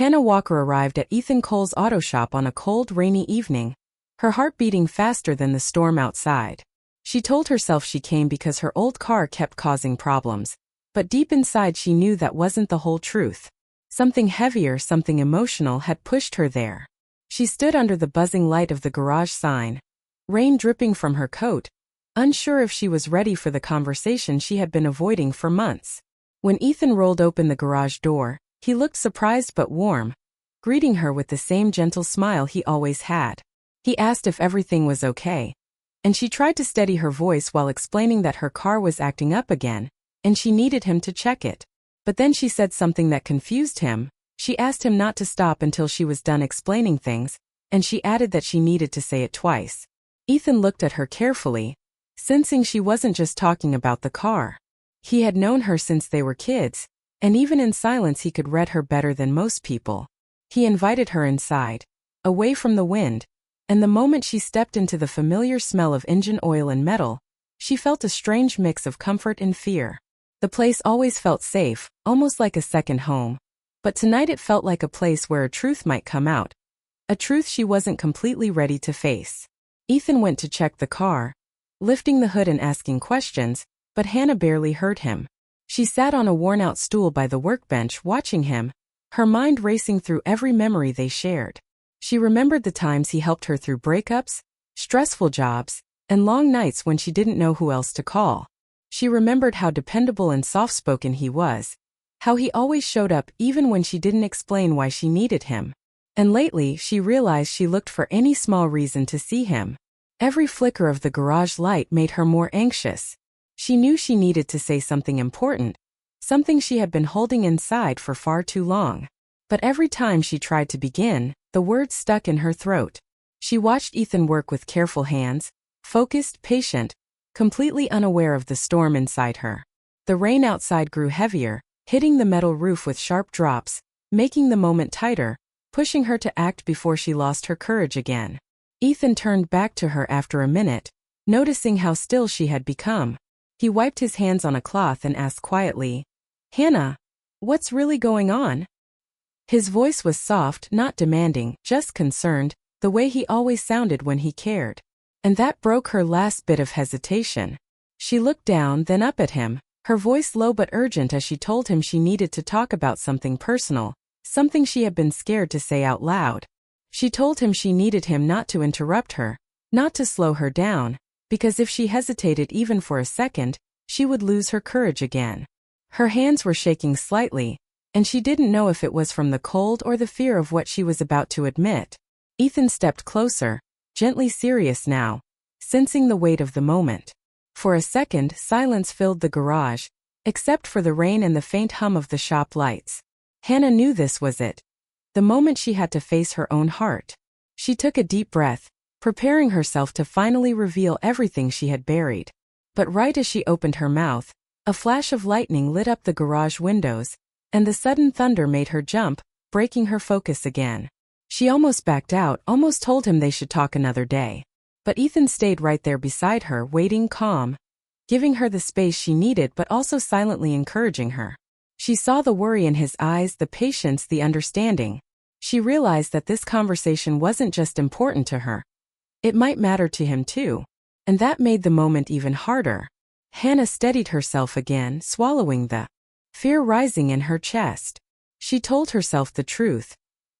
Hannah Walker arrived at Ethan Cole's auto shop on a cold, rainy evening, her heart beating faster than the storm outside. She told herself she came because her old car kept causing problems, but deep inside she knew that wasn't the whole truth. Something heavier, something emotional had pushed her there. She stood under the buzzing light of the garage sign, rain dripping from her coat, unsure if she was ready for the conversation she had been avoiding for months. When Ethan rolled open the garage door, he looked surprised but warm, greeting her with the same gentle smile he always had. He asked if everything was okay, and she tried to steady her voice while explaining that her car was acting up again, and she needed him to check it. But then she said something that confused him. She asked him not to stop until she was done explaining things, and she added that she needed to say it twice. Ethan looked at her carefully, sensing she wasn't just talking about the car. He had known her since they were kids, and even in silence he could read her better than most people. He invited her inside, away from the wind, and the moment she stepped into the familiar smell of engine oil and metal, she felt a strange mix of comfort and fear. The place always felt safe, almost like a second home. But tonight it felt like a place where a truth might come out. A truth she wasn't completely ready to face. Ethan went to check the car, lifting the hood and asking questions, but Hannah barely heard him. She sat on a worn-out stool by the workbench watching him, her mind racing through every memory they shared. She remembered the times he helped her through breakups, stressful jobs, and long nights when she didn't know who else to call. She remembered how dependable and soft-spoken he was, how he always showed up even when she didn't explain why she needed him. And lately, she realized she looked for any small reason to see him. Every flicker of the garage light made her more anxious. She knew she needed to say something important, something she had been holding inside for far too long. But every time she tried to begin, the words stuck in her throat. She watched Ethan work with careful hands, focused, patient, completely unaware of the storm inside her. The rain outside grew heavier, hitting the metal roof with sharp drops, making the moment tighter, pushing her to act before she lost her courage again. Ethan turned back to her after a minute, noticing how still she had become. He wiped his hands on a cloth and asked quietly, "Hannah, what's really going on?" His voice was soft, not demanding, just concerned, the way he always sounded when he cared. And that broke her last bit of hesitation. She looked down, then up at him, her voice low but urgent as she told him she needed to talk about something personal, something she had been scared to say out loud. She told him she needed him not to interrupt her, not to slow her down, because if she hesitated even for a second, she would lose her courage again. Her hands were shaking slightly, and she didn't know if it was from the cold or the fear of what she was about to admit. Ethan stepped closer, gently serious now, sensing the weight of the moment. For a second, silence filled the garage, except for the rain and the faint hum of the shop lights. Hannah knew this was it. The moment she had to face her own heart. She took a deep breath, preparing herself to finally reveal everything she had buried. But right as she opened her mouth, a flash of lightning lit up the garage windows, and the sudden thunder made her jump, breaking her focus again. She almost backed out, almost told him they should talk another day. But Ethan stayed right there beside her, waiting calm, giving her the space she needed but also silently encouraging her. She saw the worry in his eyes, the patience, the understanding. She realized that this conversation wasn't just important to her. It might matter to him too. And that made the moment even harder. Hannah steadied herself again, swallowing the fear rising in her chest. She told herself the truth.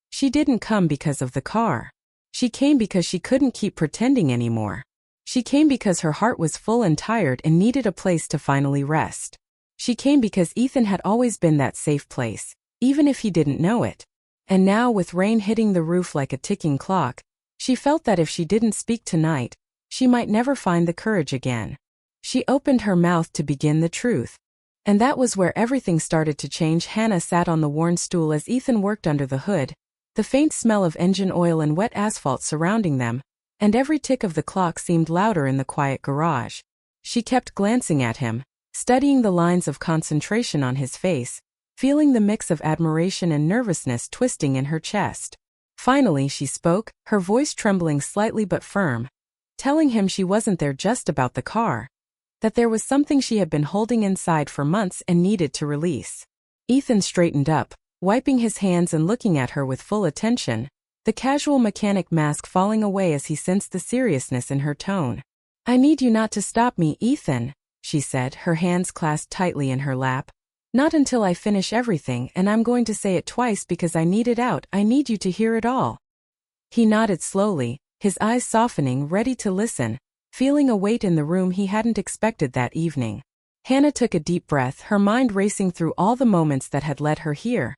She didn't come because of the car. She came because she couldn't keep pretending anymore. She came because her heart was full and tired and needed a place to finally rest. She came because Ethan had always been that safe place, even if he didn't know it. And now, with rain hitting the roof like a ticking clock, she felt that if she didn't speak tonight, she might never find the courage again. She opened her mouth to begin the truth. And that was where everything started to change. Hannah sat on the worn stool as Ethan worked under the hood, the faint smell of engine oil and wet asphalt surrounding them, and every tick of the clock seemed louder in the quiet garage. She kept glancing at him, studying the lines of concentration on his face, feeling the mix of admiration and nervousness twisting in her chest. Finally she spoke, her voice trembling slightly but firm, telling him she wasn't there just about the car, that there was something she had been holding inside for months and needed to release. Ethan straightened up, wiping his hands and looking at her with full attention, the casual mechanic mask falling away as he sensed the seriousness in her tone. "I need you not to stop me, Ethan," she said, her hands clasped tightly in her lap. "Not until I finish everything, and I'm going to say it twice because I need it out. I need you to hear it all." He nodded slowly, his eyes softening, ready to listen, feeling a weight in the room he hadn't expected that evening. Hannah took a deep breath, her mind racing through all the moments that had led her here.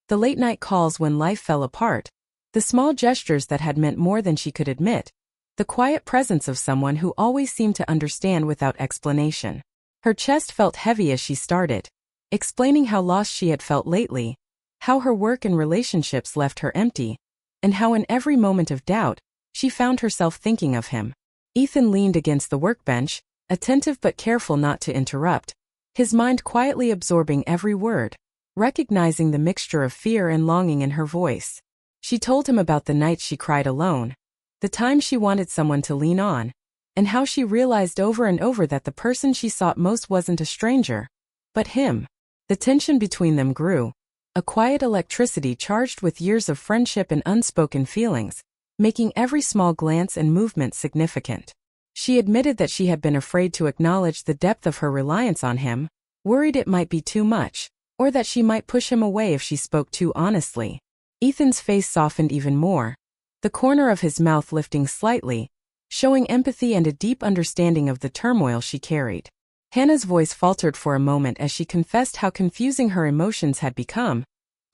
The late-night calls when life fell apart, the small gestures that had meant more than she could admit, the quiet presence of someone who always seemed to understand without explanation. Her chest felt heavy as she started, explaining how lost she had felt lately, how her work and relationships left her empty, and how in every moment of doubt, she found herself thinking of him. Ethan leaned against the workbench, attentive but careful not to interrupt, his mind quietly absorbing every word, recognizing the mixture of fear and longing in her voice. She told him about the nights she cried alone, the times she wanted someone to lean on, and how she realized over and over that the person she sought most wasn't a stranger, but him. The tension between them grew, a quiet electricity charged with years of friendship and unspoken feelings, making every small glance and movement significant. She admitted that she had been afraid to acknowledge the depth of her reliance on him, worried it might be too much, or that she might push him away if she spoke too honestly. Ethan's face softened even more, the corner of his mouth lifting slightly, showing empathy and a deep understanding of the turmoil she carried. Hannah's voice faltered for a moment as she confessed how confusing her emotions had become,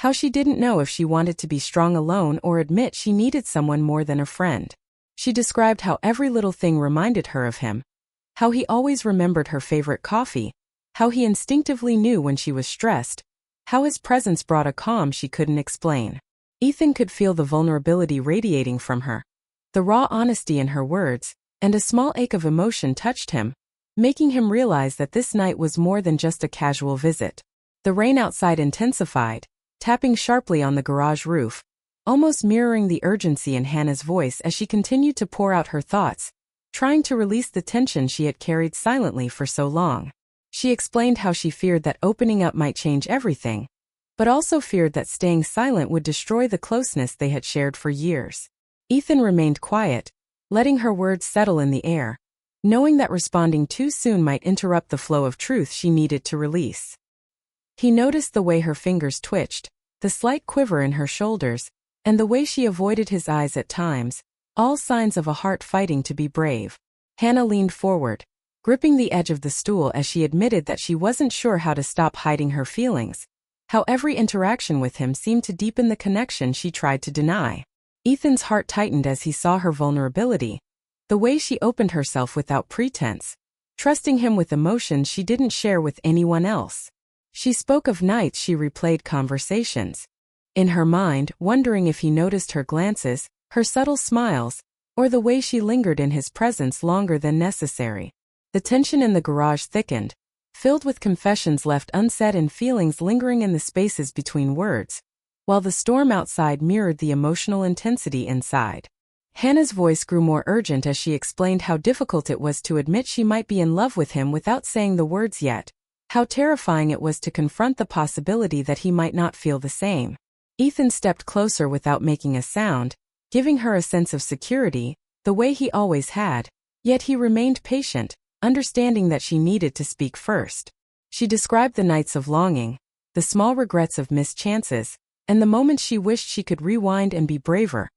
how she didn't know if she wanted to be strong alone or admit she needed someone more than a friend. She described how every little thing reminded her of him, how he always remembered her favorite coffee, how he instinctively knew when she was stressed, how his presence brought a calm she couldn't explain. Ethan could feel the vulnerability radiating from her, the raw honesty in her words, and a small ache of emotion touched him, making him realize that this night was more than just a casual visit. The rain outside intensified, tapping sharply on the garage roof, almost mirroring the urgency in Hannah's voice as she continued to pour out her thoughts, trying to release the tension she had carried silently for so long. She explained how she feared that opening up might change everything, but also feared that staying silent would destroy the closeness they had shared for years. Ethan remained quiet, letting her words settle in the air, knowing that responding too soon might interrupt the flow of truth she needed to release. He noticed the way her fingers twitched, the slight quiver in her shoulders, and the way she avoided his eyes at times, all signs of a heart fighting to be brave. Hannah leaned forward, gripping the edge of the stool as she admitted that she wasn't sure how to stop hiding her feelings, how every interaction with him seemed to deepen the connection she tried to deny. Ethan's heart tightened as he saw her vulnerability, the way she opened herself without pretense, trusting him with emotions she didn't share with anyone else. She spoke of nights she replayed conversations, in her mind, wondering if he noticed her glances, her subtle smiles, or the way she lingered in his presence longer than necessary. The tension in the garage thickened, filled with confessions left unsaid and feelings lingering in the spaces between words, while the storm outside mirrored the emotional intensity inside. Hannah's voice grew more urgent as she explained how difficult it was to admit she might be in love with him without saying the words yet, how terrifying it was to confront the possibility that he might not feel the same. Ethan stepped closer without making a sound, giving her a sense of security, the way he always had, yet he remained patient, understanding that she needed to speak first. She described the nights of longing, the small regrets of missed chances, and the moments she wished she could rewind and be braver,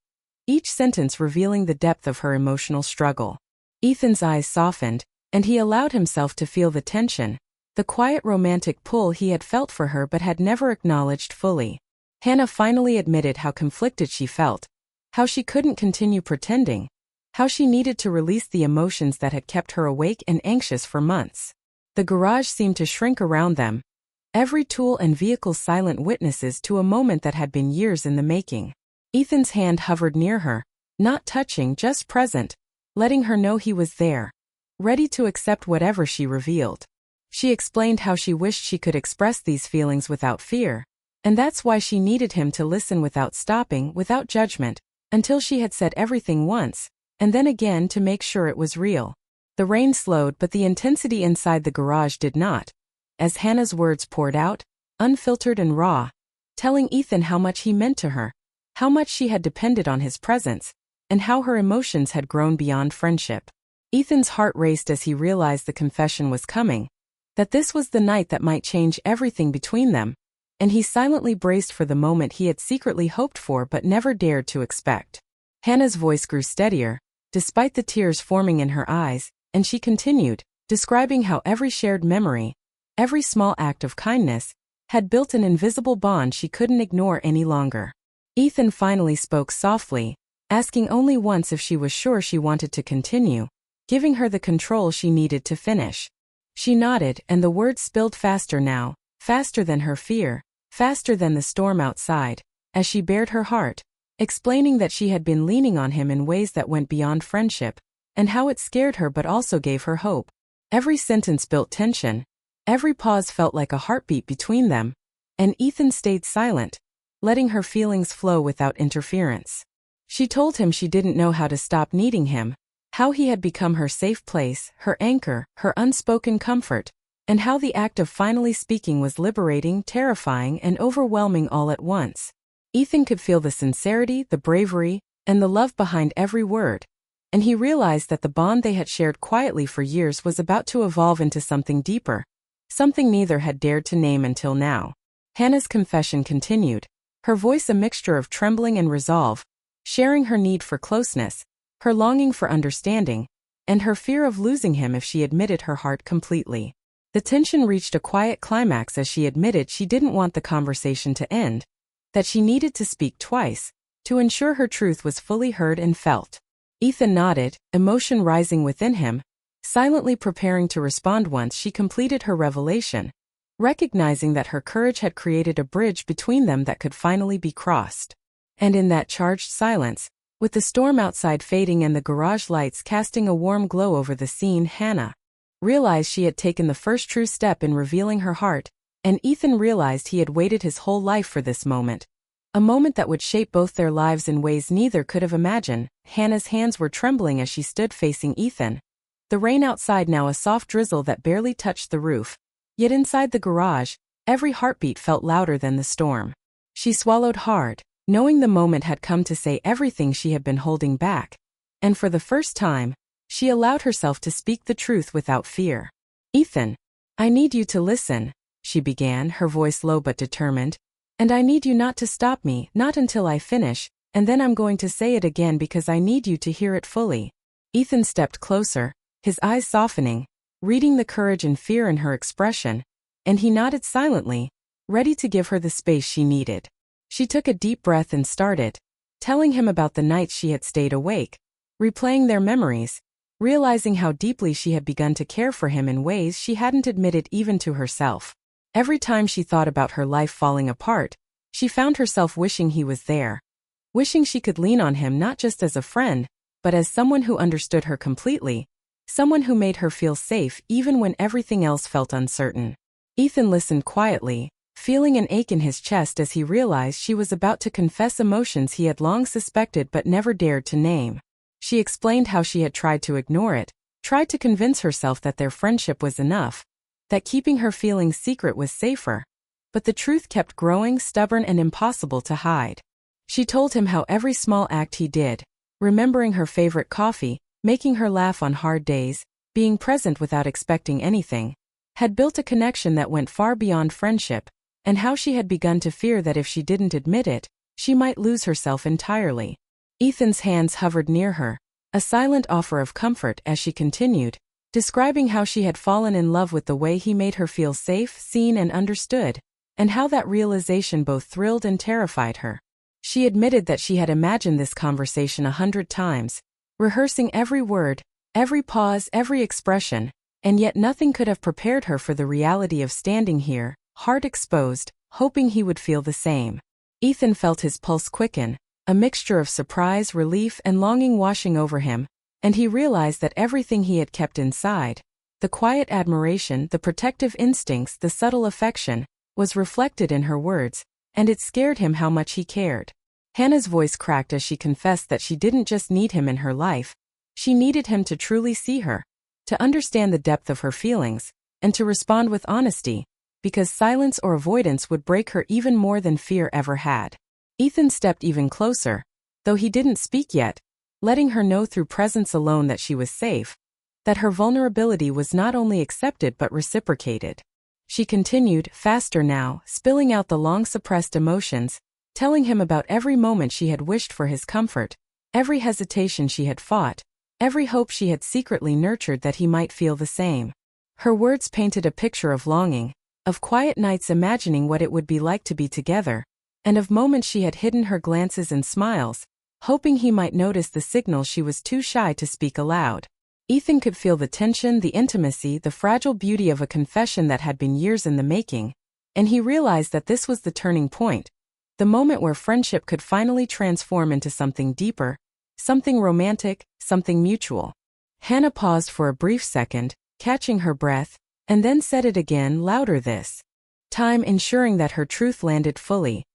each sentence revealing the depth of her emotional struggle. Ethan's eyes softened, and he allowed himself to feel the tension, the quiet romantic pull he had felt for her but had never acknowledged fully. Hannah finally admitted how conflicted she felt, how she couldn't continue pretending, how she needed to release the emotions that had kept her awake and anxious for months. The garage seemed to shrink around them, every tool and vehicle silent witnesses to a moment that had been years in the making. Ethan's hand hovered near her, not touching, just present, letting her know he was there, ready to accept whatever she revealed. She explained how she wished she could express these feelings without fear, and that's why she needed him to listen without stopping, without judgment, until she had said everything once, and then again to make sure it was real. The rain slowed, but the intensity inside the garage did not. As Hannah's words poured out, unfiltered and raw, telling Ethan how much he meant to her, how much she had depended on his presence, and how her emotions had grown beyond friendship. Ethan's heart raced as he realized the confession was coming, that this was the night that might change everything between them, and he silently braced for the moment he had secretly hoped for but never dared to expect. Hannah's voice grew steadier, despite the tears forming in her eyes, and she continued, describing how every shared memory, every small act of kindness, had built an invisible bond she couldn't ignore any longer. Ethan finally spoke softly, asking only once if she was sure she wanted to continue, giving her the control she needed to finish. She nodded, and the words spilled faster now, faster than her fear, faster than the storm outside, as she bared her heart, explaining that she had been leaning on him in ways that went beyond friendship, and how it scared her but also gave her hope. Every sentence built tension, every pause felt like a heartbeat between them, and Ethan stayed silent, letting her feelings flow without interference. She told him she didn't know how to stop needing him, how he had become her safe place, her anchor, her unspoken comfort, and how the act of finally speaking was liberating, terrifying, and overwhelming all at once. Ethan could feel the sincerity, the bravery, and the love behind every word, and he realized that the bond they had shared quietly for years was about to evolve into something deeper, something neither had dared to name until now. Hannah's confession continued, her voice a mixture of trembling and resolve, sharing her need for closeness, her longing for understanding, and her fear of losing him if she admitted her heart completely. The tension reached a quiet climax as she admitted she didn't want the conversation to end, that she needed to speak twice, to ensure her truth was fully heard and felt. Ethan nodded, emotion rising within him, silently preparing to respond once she completed her revelation, recognizing that her courage had created a bridge between them that could finally be crossed. And in that charged silence, with the storm outside fading and the garage lights casting a warm glow over the scene, Hannah realized she had taken the first true step in revealing her heart, and Ethan realized he had waited his whole life for this moment. A moment that would shape both their lives in ways neither could have imagined. Hannah's hands were trembling as she stood facing Ethan, the rain outside now a soft drizzle that barely touched the roof, yet inside the garage, every heartbeat felt louder than the storm. She swallowed hard, knowing the moment had come to say everything she had been holding back, and for the first time, she allowed herself to speak the truth without fear. "Ethan, I need you to listen," she began, her voice low but determined, "and I need you not to stop me, not until I finish, and then I'm going to say it again because I need you to hear it fully." Ethan stepped closer, his eyes softening, reading the courage and fear in her expression, and he nodded silently, ready to give her the space she needed. She took a deep breath and started, telling him about the nights she had stayed awake, replaying their memories, realizing how deeply she had begun to care for him in ways she hadn't admitted even to herself. Every time she thought about her life falling apart, she found herself wishing he was there, wishing she could lean on him not just as a friend, but as someone who understood her completely, someone who made her feel safe even when everything else felt uncertain. Ethan listened quietly, feeling an ache in his chest as he realized she was about to confess emotions he had long suspected but never dared to name. She explained how she had tried to ignore it, tried to convince herself that their friendship was enough, that keeping her feelings secret was safer, but the truth kept growing, stubborn and impossible to hide. She told him how every small act he did, remembering her favorite coffee, making her laugh on hard days, being present without expecting anything, had built a connection that went far beyond friendship, and how she had begun to fear that if she didn't admit it, she might lose herself entirely. Ethan's hands hovered near her, a silent offer of comfort as she continued, describing how she had fallen in love with the way he made her feel safe, seen and understood, and how that realization both thrilled and terrified her. She admitted that she had imagined this conversation 100 times, rehearsing every word, every pause, every expression, and yet nothing could have prepared her for the reality of standing here, heart exposed, hoping he would feel the same. Ethan felt his pulse quicken, a mixture of surprise, relief, and longing washing over him, and he realized that everything he had kept inside, the quiet admiration, the protective instincts, the subtle affection, was reflected in her words, and it scared him how much he cared. Hannah's voice cracked as she confessed that she didn't just need him in her life, she needed him to truly see her, to understand the depth of her feelings, and to respond with honesty, because silence or avoidance would break her even more than fear ever had. Ethan stepped even closer, though he didn't speak yet, letting her know through presence alone that she was safe, that her vulnerability was not only accepted but reciprocated. She continued, faster now, spilling out the long-suppressed emotions, telling him about every moment she had wished for his comfort, every hesitation she had fought, every hope she had secretly nurtured that he might feel the same. Her words painted a picture of longing, of quiet nights imagining what it would be like to be together, and of moments she had hidden her glances and smiles, hoping he might notice the signals she was too shy to speak aloud. Ethan could feel the tension, the intimacy, the fragile beauty of a confession that had been years in the making, and he realized that this was the turning point, the moment where friendship could finally transform into something deeper, something romantic, something mutual. Hannah paused for a brief second, catching her breath, and then said it again, louder this time, ensuring that her truth landed fully.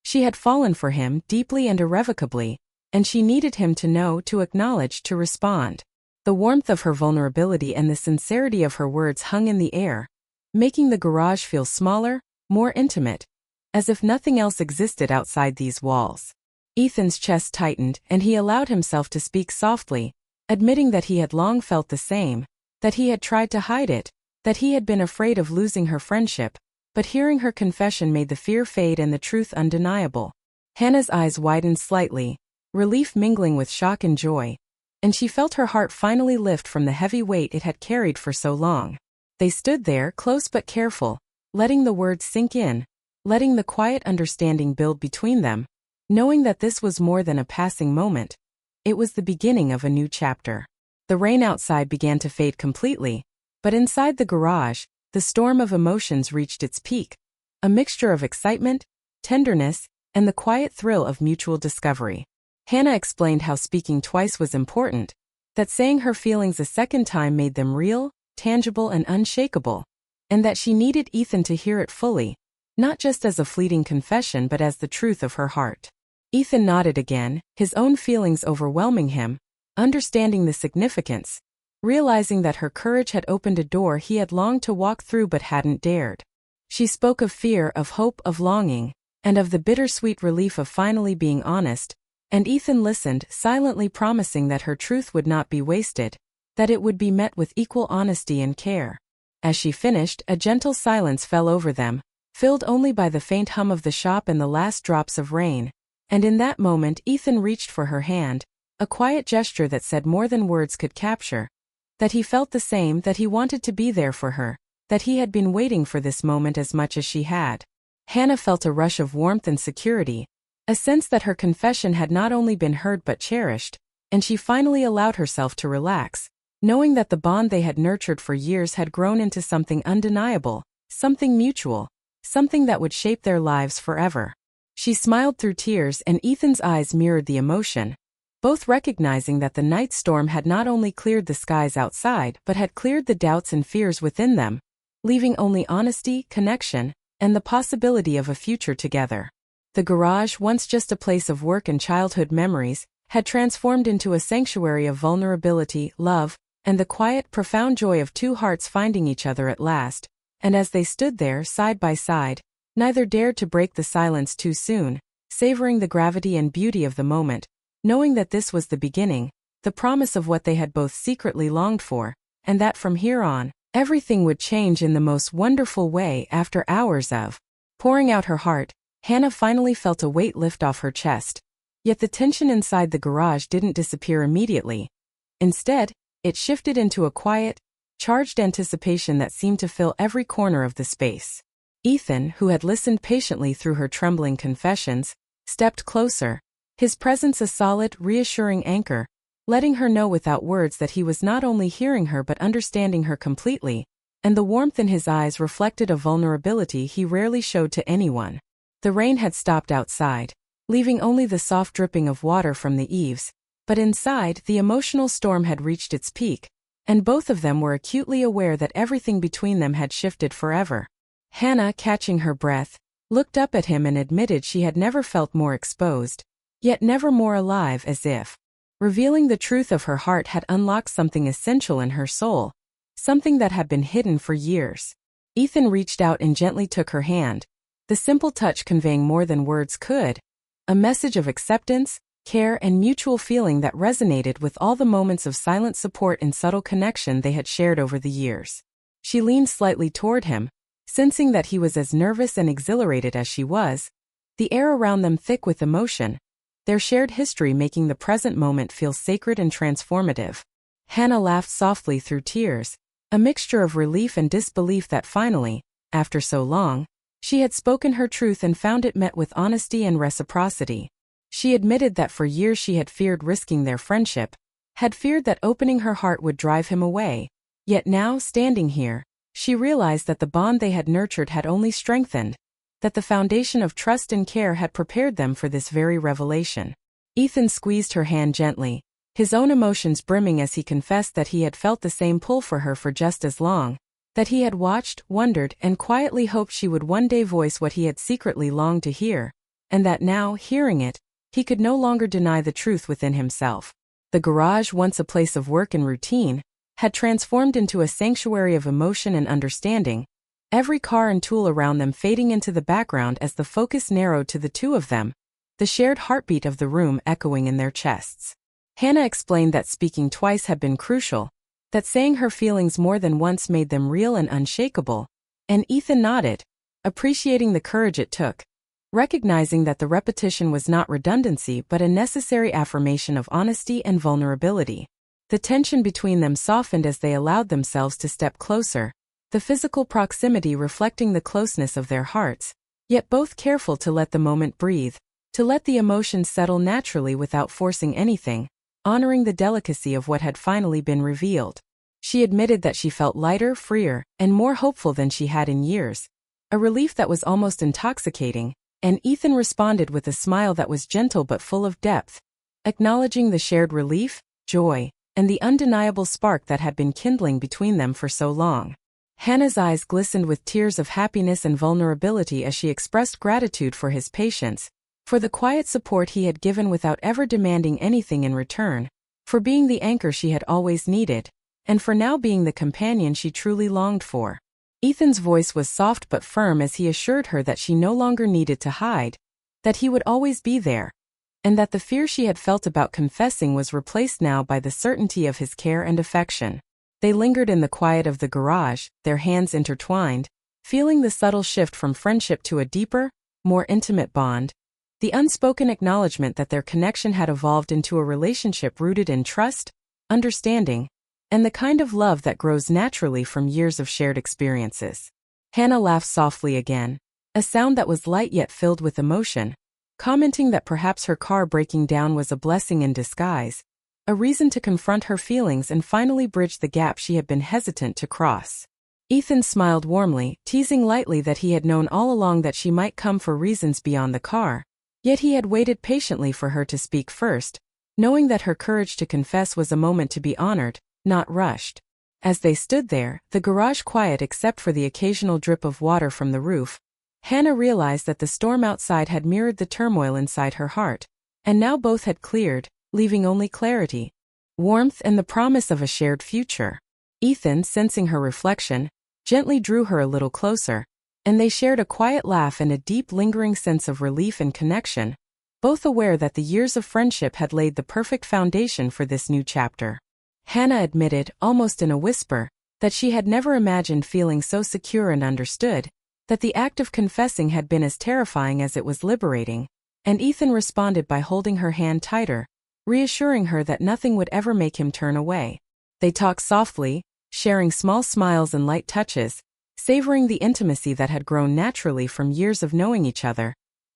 She had fallen for him, deeply and irrevocably, and she needed him to know, to acknowledge, to respond. The warmth of her vulnerability and the sincerity of her words hung in the air, making the garage feel smaller, more intimate, as if nothing else existed outside these walls. Ethan's chest tightened, and he allowed himself to speak softly, admitting that he had long felt the same, that he had tried to hide it, that he had been afraid of losing her friendship, but hearing her confession made the fear fade and the truth undeniable. Hannah's eyes widened slightly, relief mingling with shock and joy, and she felt her heart finally lift from the heavy weight it had carried for so long. They stood there, close but careful, letting the words sink in, letting the quiet understanding build between them, knowing that this was more than a passing moment. It was the beginning of a new chapter. The rain outside began to fade completely, but inside the garage, the storm of emotions reached its peak, a mixture of excitement, tenderness, and the quiet thrill of mutual discovery. Hannah explained how speaking twice was important, that saying her feelings a second time made them real, tangible, and unshakable, and that she needed Ethan to hear it fully, not just as a fleeting confession but as the truth of her heart. Ethan nodded again, his own feelings overwhelming him, understanding the significance, realizing that her courage had opened a door he had longed to walk through but hadn't dared. She spoke of fear, of hope, of longing, and of the bittersweet relief of finally being honest, and Ethan listened, silently promising that her truth would not be wasted, that it would be met with equal honesty and care. As she finished, a gentle silence fell over them, filled only by the faint hum of the shop and the last drops of rain, and in that moment Ethan reached for her hand, a quiet gesture that said more than words could capture, that he felt the same, that he wanted to be there for her, that he had been waiting for this moment as much as she had. Hannah felt a rush of warmth and security, a sense that her confession had not only been heard but cherished, and she finally allowed herself to relax, knowing that the bond they had nurtured for years had grown into something undeniable, something mutual, something that would shape their lives forever. She smiled through tears, and Ethan's eyes mirrored the emotion, both recognizing that the night storm had not only cleared the skies outside but had cleared the doubts and fears within them, leaving only honesty, connection, and the possibility of a future together. The garage, once just a place of work and childhood memories, had transformed into a sanctuary of vulnerability, love, and the quiet, profound joy of two hearts finding each other at last, and as they stood there, side by side, neither dared to break the silence too soon, savoring the gravity and beauty of the moment, knowing that this was the beginning, the promise of what they had both secretly longed for, and that from here on, everything would change in the most wonderful way. After hours of pouring out her heart, Hannah finally felt a weight lift off her chest. Yet the tension inside the garage didn't disappear immediately. Instead, it shifted into a quiet, charged anticipation that seemed to fill every corner of the space. Ethan, who had listened patiently through her trembling confessions, stepped closer, his presence a solid, reassuring anchor, letting her know without words that he was not only hearing her but understanding her completely, and the warmth in his eyes reflected a vulnerability he rarely showed to anyone. The rain had stopped outside, leaving only the soft dripping of water from the eaves, but inside, the emotional storm had reached its peak, and both of them were acutely aware that everything between them had shifted forever. Hannah, catching her breath, looked up at him and admitted she had never felt more exposed, yet never more alive, as if revealing the truth of her heart had unlocked something essential in her soul, something that had been hidden for years. Ethan reached out and gently took her hand, the simple touch conveying more than words could, a message of acceptance, care, and mutual feeling that resonated with all the moments of silent support and subtle connection they had shared over the years. She leaned slightly toward him, sensing that he was as nervous and exhilarated as she was, the air around them thick with emotion, their shared history making the present moment feel sacred and transformative. Hannah laughed softly through tears, a mixture of relief and disbelief that finally, after so long, she had spoken her truth and found it met with honesty and reciprocity. She admitted that for years she had feared risking their friendship, had feared that opening her heart would drive him away, yet now, standing here, she realized that the bond they had nurtured had only strengthened, that the foundation of trust and care had prepared them for this very revelation. Ethan squeezed her hand gently, his own emotions brimming as he confessed that he had felt the same pull for her for just as long, that he had watched, wondered, and quietly hoped she would one day voice what he had secretly longed to hear, and that now, hearing it, he could no longer deny the truth within himself. The garage, once a place of work and routine, had transformed into a sanctuary of emotion and understanding, every car and tool around them fading into the background as the focus narrowed to the two of them, the shared heartbeat of the room echoing in their chests. Hannah explained that speaking twice had been crucial, that saying her feelings more than once made them real and unshakable, and Ethan nodded, appreciating the courage it took, recognizing that the repetition was not redundancy but a necessary affirmation of honesty and vulnerability. The tension between them softened as they allowed themselves to step closer, the physical proximity reflecting the closeness of their hearts, yet both careful to let the moment breathe, to let the emotions settle naturally without forcing anything, honoring the delicacy of what had finally been revealed. She admitted that she felt lighter, freer, and more hopeful than she had in years, a relief that was almost intoxicating, and Ethan responded with a smile that was gentle but full of depth, acknowledging the shared relief, joy, and the undeniable spark that had been kindling between them for so long. Hannah's eyes glistened with tears of happiness and vulnerability as she expressed gratitude for his patience, for the quiet support he had given without ever demanding anything in return, for being the anchor she had always needed, and for now being the companion she truly longed for. Ethan's voice was soft but firm as he assured her that she no longer needed to hide, that he would always be there, and that the fear she had felt about confessing was replaced now by the certainty of his care and affection. They lingered in the quiet of the garage, their hands intertwined, feeling the subtle shift from friendship to a deeper, more intimate bond, the unspoken acknowledgement that their connection had evolved into a relationship rooted in trust, understanding, and the kind of love that grows naturally from years of shared experiences. Hannah laughed softly again, a sound that was light yet filled with emotion, commenting that perhaps her car breaking down was a blessing in disguise, a reason to confront her feelings and finally bridge the gap she had been hesitant to cross. Ethan smiled warmly, teasing lightly that he had known all along that she might come for reasons beyond the car, yet he had waited patiently for her to speak first, knowing that her courage to confess was a moment to be honored, not rushed. As they stood there, the garage quiet except for the occasional drip of water from the roof, Hannah realized that the storm outside had mirrored the turmoil inside her heart, and now both had cleared, leaving only clarity, warmth, and the promise of a shared future. Ethan, sensing her reflection, gently drew her a little closer, and they shared a quiet laugh and a deep lingering sense of relief and connection, both aware that the years of friendship had laid the perfect foundation for this new chapter. Hannah admitted, almost in a whisper, that she had never imagined feeling so secure and understood, that the act of confessing had been as terrifying as it was liberating, and Ethan responded by holding her hand tighter, reassuring her that nothing would ever make him turn away. They talked softly, sharing small smiles and light touches, savoring the intimacy that had grown naturally from years of knowing each other,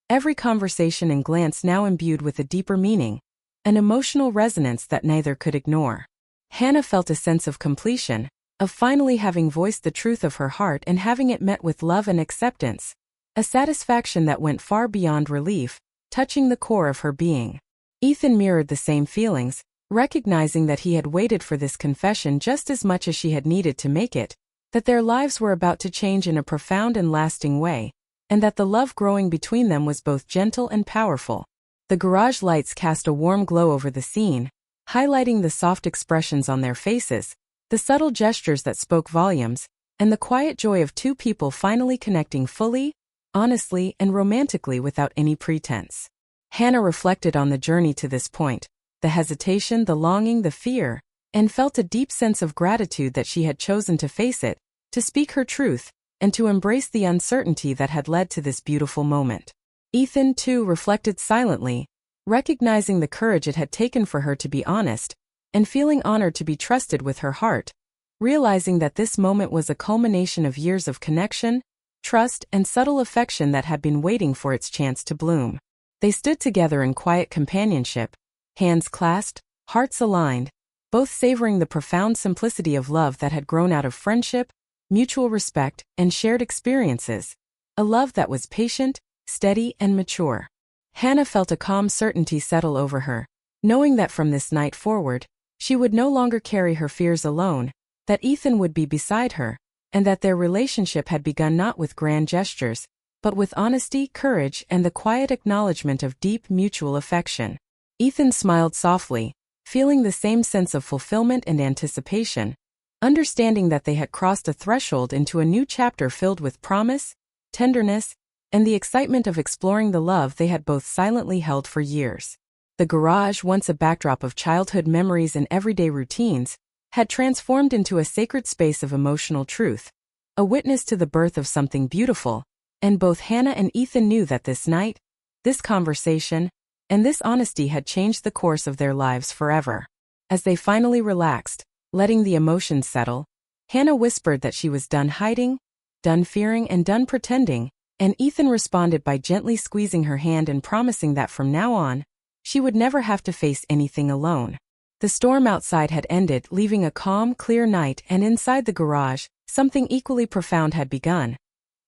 every conversation and glance now imbued with a deeper meaning, an emotional resonance that neither could ignore. Hannah felt a sense of completion, of finally having voiced the truth of her heart and having it met with love and acceptance, a satisfaction that went far beyond relief, touching the core of her being. Ethan mirrored the same feelings, recognizing that he had waited for this confession just as much as she had needed to make it, that their lives were about to change in a profound and lasting way, and that the love growing between them was both gentle and powerful. The garage lights cast a warm glow over the scene, highlighting the soft expressions on their faces, the subtle gestures that spoke volumes, and the quiet joy of two people finally connecting fully, honestly, and romantically without any pretense. Hannah reflected on the journey to this point, the hesitation, the longing, the fear, and felt a deep sense of gratitude that she had chosen to face it, to speak her truth, and to embrace the uncertainty that had led to this beautiful moment. Ethan, too, reflected silently, recognizing the courage it had taken for her to be honest, and feeling honored to be trusted with her heart, realizing that this moment was a culmination of years of connection, trust, and subtle affection that had been waiting for its chance to bloom. They stood together in quiet companionship, hands clasped, hearts aligned, both savoring the profound simplicity of love that had grown out of friendship, mutual respect, and shared experiences, a love that was patient, steady, and mature. Hannah felt a calm certainty settle over her, knowing that from this night forward, she would no longer carry her fears alone, that Ethan would be beside her, and that their relationship had begun not with grand gestures, but with honesty, courage, and the quiet acknowledgement of deep mutual affection. Ethan smiled softly, feeling the same sense of fulfillment and anticipation, understanding that they had crossed a threshold into a new chapter filled with promise, tenderness, and the excitement of exploring the love they had both silently held for years. The garage, once a backdrop of childhood memories and everyday routines, had transformed into a sacred space of emotional truth, a witness to the birth of something beautiful, and both Hannah and Ethan knew that this night, this conversation, and this honesty had changed the course of their lives forever. As they finally relaxed, letting the emotions settle, Hannah whispered that she was done hiding, done fearing, and done pretending, and Ethan responded by gently squeezing her hand and promising that from now on, she would never have to face anything alone. The storm outside had ended, leaving a calm, clear night, and inside the garage, something equally profound had begun.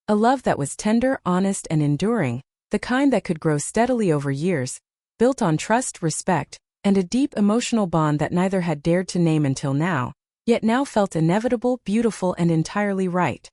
A love that was tender, honest, and enduring, the kind that could grow steadily over years, built on trust, respect, and a deep emotional bond that neither had dared to name until now, yet now felt inevitable, beautiful, and entirely right.